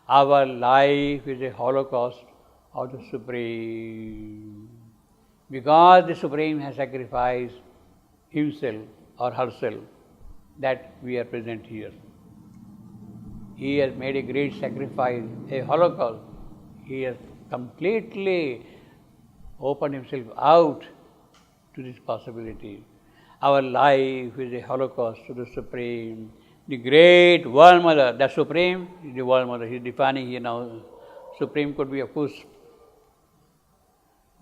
Our life is a holocaust of the Supreme. Because the Supreme has sacrificed himself or herself, that we are present here. He has made a great sacrifice, a holocaust. He has completely opened himself out to this possibility. Our life is a holocaust to the Supreme, the great World Mother. The Supreme is the World Mother. He is defining here now. Supreme could be, of course,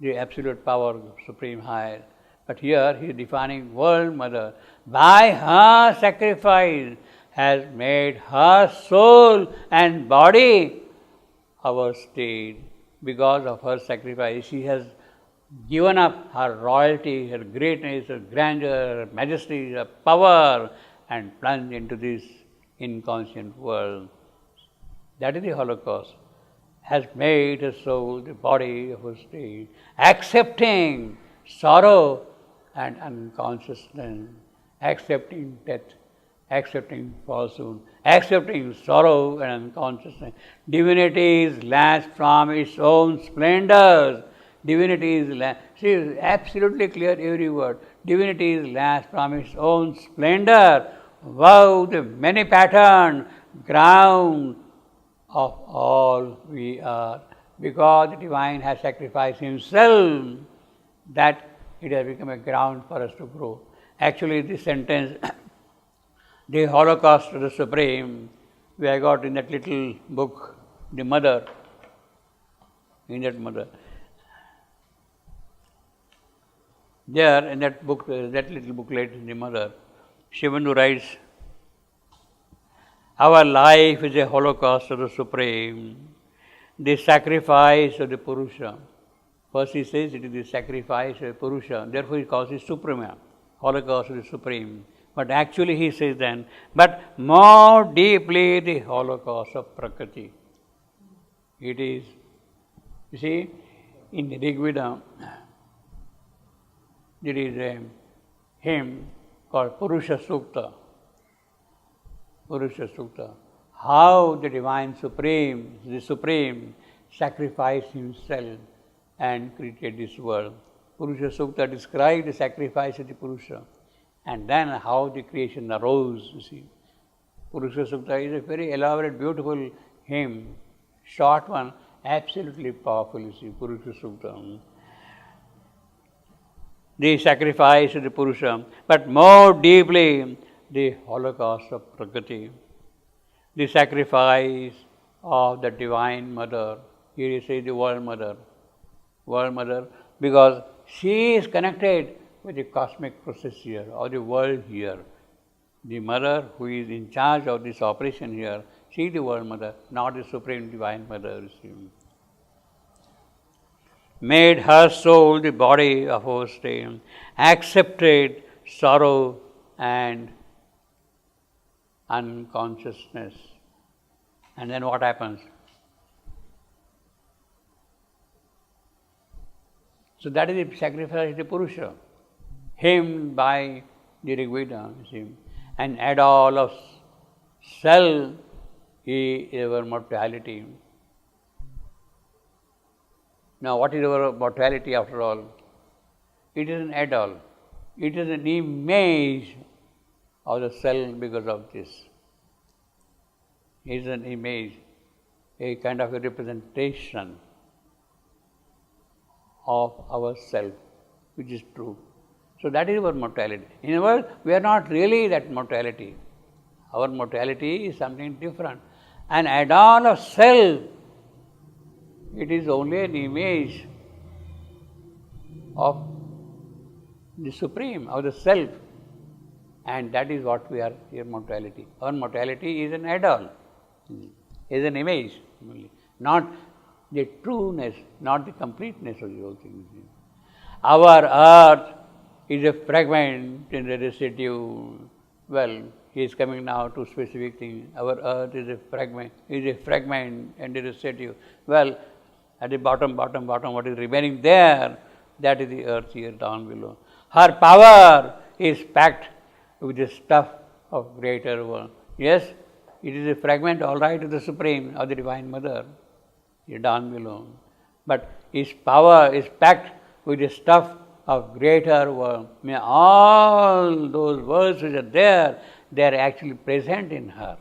the absolute power, Supreme Higher. But here he is defining World Mother. By her sacrifice has made her soul and body our state. Because of her sacrifice, she has given up her royalty, her greatness, her grandeur, her majesty, her power, and plunged into this inconscient world. That is the Holocaust. Has made her soul the body of her state, accepting sorrow and unconsciousness, accepting death, accepting falsehood, accepting sorrow and unconsciousness. Divinity is lashed from its own splendors. Divinity is lashed. She is absolutely clear every word. Divinity is lashed from its own splendor. Wow, the many patterned ground of all we are. Because the Divine has sacrificed Himself, that it has become a ground for us to grow. Actually, this sentence, the Holocaust to the Supreme, we have got in that little book, The Mother, in that Mother. There, in that book, that little booklet, The Mother, Sri Aurobindo writes, our life is a holocaust of the Supreme, the sacrifice of the Purusha. First he says it is the sacrifice of the Purusha, therefore he calls it Suprema, holocaust of the Supreme. But actually he says then, but more deeply the holocaust of Prakriti. It is, you see, in the Rig Veda, there is a hymn called Purusha Sukta. Purusha Sukta. How the Divine Supreme, the Supreme, sacrificed Himself and created this world. Purusha Sukta describes the sacrifice of the Purusha and then how the creation arose, you see. Purusha Sukta is a very elaborate, beautiful hymn, short one, absolutely powerful, you see, Purusha Sukta. The sacrifice of the Purusha, but more deeply, the holocaust of Prakriti, the sacrifice of the Divine Mother. Here you say the World Mother. World Mother, because she is connected with the cosmic process here, or the world here. The Mother who is in charge of this operation here, she is the World Mother, not the Supreme Divine Mother. Made her soul the body of our state, accepted sorrow and unconsciousness. And then what happens? So that is the sacrifice of the Purusha, hymned by the Rig Veda, and add all of self is our mortality. Now what is our mortality after all? It is an add-all. It is an image of the self because of this. It is an image, a kind of a representation of ourself, which is true. So that is our mortality. In other words, we are not really that mortality. Our mortality is something different. An add-on of self, it is only an image of the Supreme, of the Self. And that is what we are, your mortality. Our mortality is an add-on, is an image, not the trueness, not the completeness of the whole thing. Our earth is a fragment in the residue. Well, he is coming now to specific things. Our earth is a fragment and the residue. Well, at the bottom, what is remaining there, that is the earth here down below. Her power is packed with the stuff of greater world. Yes, It is a fragment, all right, of the Supreme, of the Divine Mother, down below. But its power is packed with the stuff of greater world. I mean, all those worlds which are there, they are actually present in her.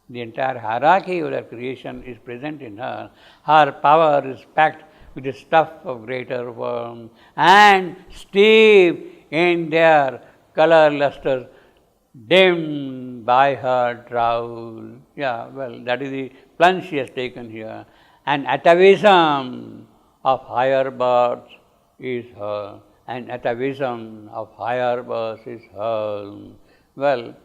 The entire hierarchy of her creation is present in her. Her power is packed with the stuff of greater world and steeped in their color lustre, dimmed by her drought. Yeah, well, that is the plunge she has taken here. An atavism of higher birth is her. An atavism of higher birth is her. Well,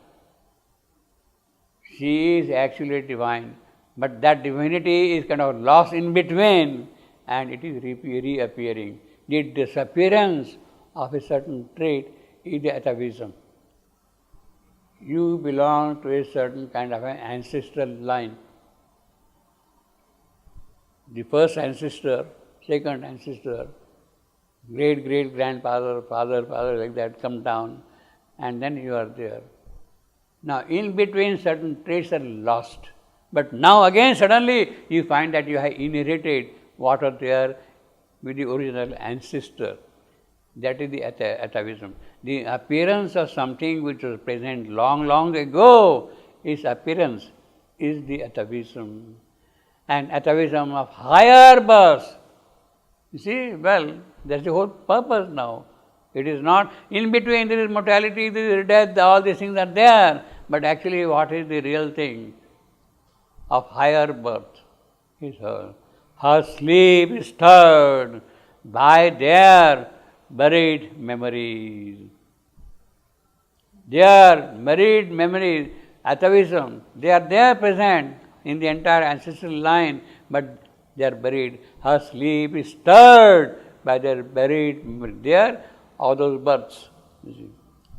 she is actually divine, but that divinity is kind of lost in between and it is reappearing. The disappearance of a certain trait is the atavism. You belong to a certain kind of an ancestral line. The first ancestor, second ancestor, great-great-grandfather, father, like that come down, and then you are there. Now, in between certain traits are lost, but now again suddenly you find that you have inherited what are there with the original ancestor. That is the atavism. The appearance of something which was present long ago, its appearance is the atavism. And atavism of higher birth. You see, well, that's the whole purpose now. It is not in between, there is mortality, there is death, all these things are there. But actually, what is the real thing of higher birth is her. Her sleep is stirred by their buried memories. Their buried memories, atavism, they are there present in the entire ancestral line, but they are buried. Her sleep is stirred by their buried memories. There, all those births, you see,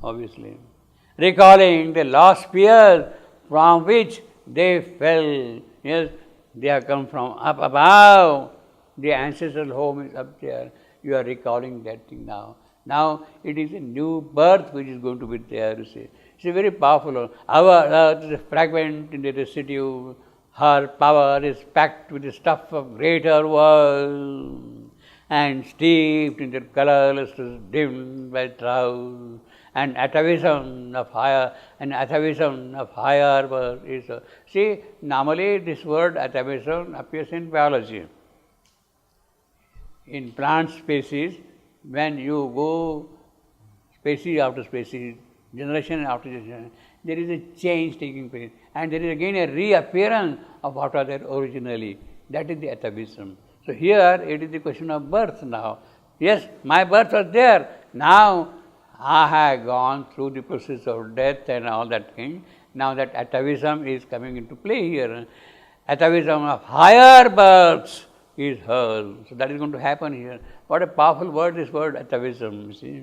obviously. Recalling the lost spheres from which they fell. Yes, they have come from up above. The ancestral home is up there. You are recalling that thing now. Now it is a new birth which is going to be there, you see. It's a very powerful. Our earth is a fragment in the residue. Her power is packed with the stuff of greater world and steeped in the colorless, dimmed by drought. And atavism of higher birth is. See, normally this word atavism appears in biology. In plant species, when you go species after species, generation after generation, there is a change taking place, and there is again a reappearance of what was there originally. That is the atavism. So here it is the question of birth now. Yes, my birth was there. Now I have gone through the process of death and all that thing. Now that atavism is coming into play here. Atavism of higher births is hers. So that is going to happen here. What a powerful word, this word atavism, you see.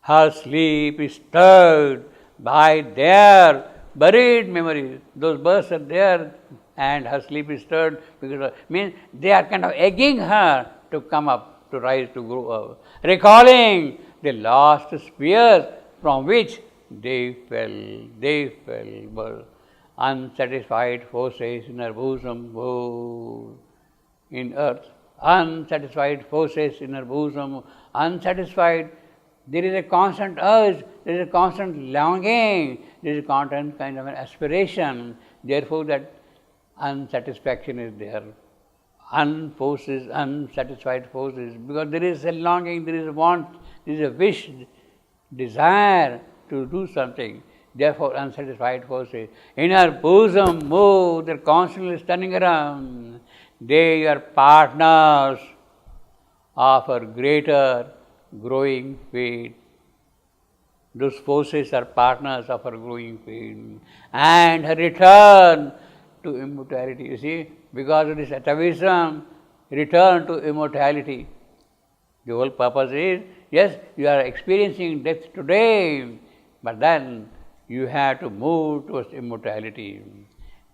Her sleep is stirred by their buried memories. Those births are there and her sleep is stirred because means they are kind of egging her to come up, to rise, to grow up. Recalling the lost spheres from which they fell, were unsatisfied forces in her bosom, in earth, unsatisfied forces in her bosom, unsatisfied. There is a constant urge, there is a constant longing, there is a constant kind of an aspiration. Therefore, that unsatisfaction is there. Unsatisfied forces, because there is a longing, there is a want, there is a wish, desire to do something. Therefore, unsatisfied forces. In her bosom move, they are constantly turning around. They are partners of her greater growing faith. Those forces are partners of her growing faith. And her return to immortality. You see, because of this atavism, return to immortality. The whole purpose is, yes, you are experiencing death today, but then you have to move towards immortality.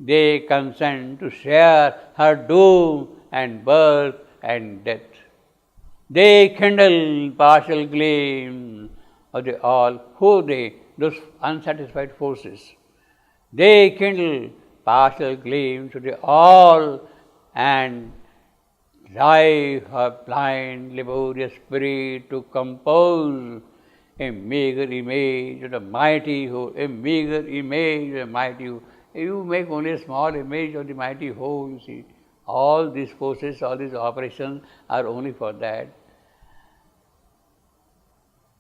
They consent to share her doom and birth and death. They kindle partial gleam of the all who they those unsatisfied forces. They kindle partial gleams to the all and drive her blind, laborious spirit to compose a meager image of the mighty whole, a meager image of the mighty whole. You make only a small image of the mighty whole, you see. All these forces, all these operations are only for that.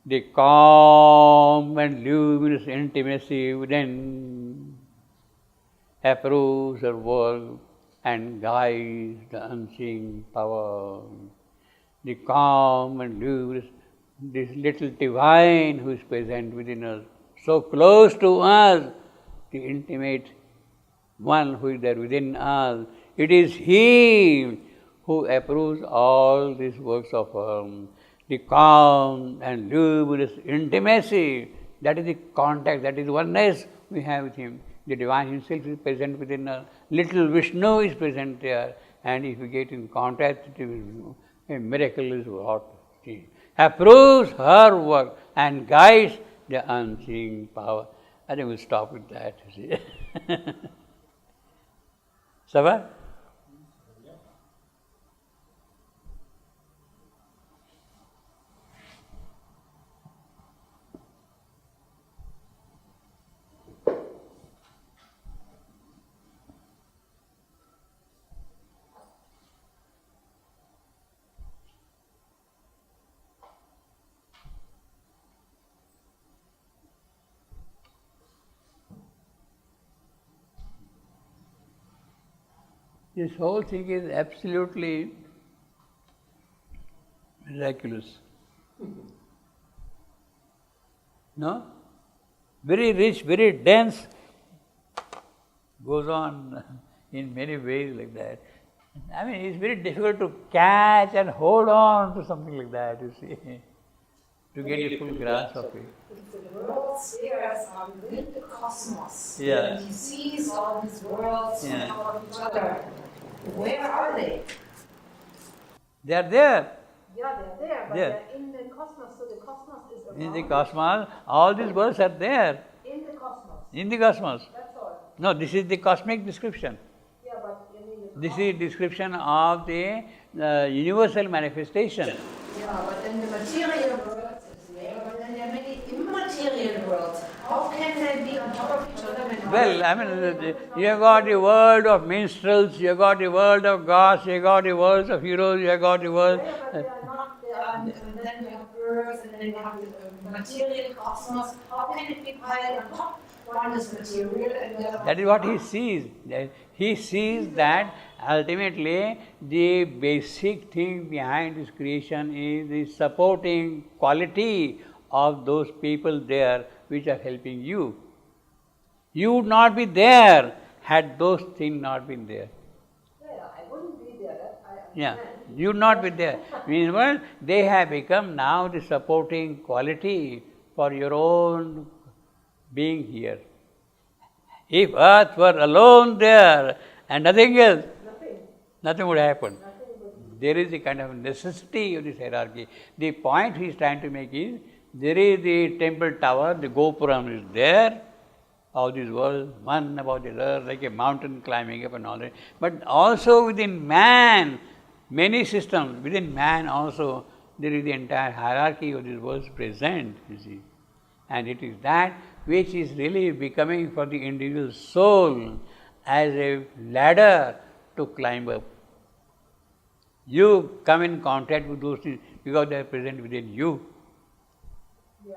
The calm and luminous intimacy within approves her work and guides the unseen power. The calm and luminous, this little divine who is present within us, so close to us, the intimate one who is there within us. It is He who approves all these works of the calm and luminous intimacy. That is the contact, that is the oneness we have with Him. The Divine Himself is present within us. Little Vishnu is present there. And if we get in contact with Vishnu, a miracle is wrought. He approves her work and guides the unseen power. I think we'll stop with that. Sabha? This whole thing is absolutely miraculous. No? Very rich, very dense, goes on in many ways like that. I mean, it's very difficult to catch and hold on to something like that, you see, to get a full grasp of it. The worlds spheres are within the cosmos. Yeah. And he sees all these worlds Yeah. on top of each other. Where are they? They are there. Yeah, they're there, but Yeah. they're in the cosmos, so the cosmos is around. In the cosmos, all these worlds are there. In the cosmos. In the cosmos. That's all. No, this is the cosmic description. Yeah, but I mean the This is description of the universal manifestation. Yeah, but then the material world is there, but then there are many immaterial worlds. How can they be on top of each other when Well, I mean, you have got the world of minstrels, you have got the world of gods, you have got the world of heroes, you have got the world. Yeah, but they are not, they are, and then we have earth, and then we have the material cosmos. How can it be piled on top? One is material and the other That is what he sees. He sees that ultimately the basic thing behind this creation is the supporting quality of those people there which are helping you. You would not be there had those things not been there. Yeah, I wouldn't be there. That I Yeah, understand. you would not be there. Meanwhile, they have become now the supporting quality for your own being here. If earth were alone there and nothing else, nothing would happen. There is a kind of necessity of this hierarchy. The point he is trying to make is, there is the temple tower, the Gopuram is there, all these worlds, one above the other, like a mountain climbing up and all that. But also within man, many systems, within man also, there is the entire hierarchy of these worlds present, you see. And it is that which is really becoming for the individual soul as a ladder to climb up. You come in contact with those things because they are present within you. Yeah.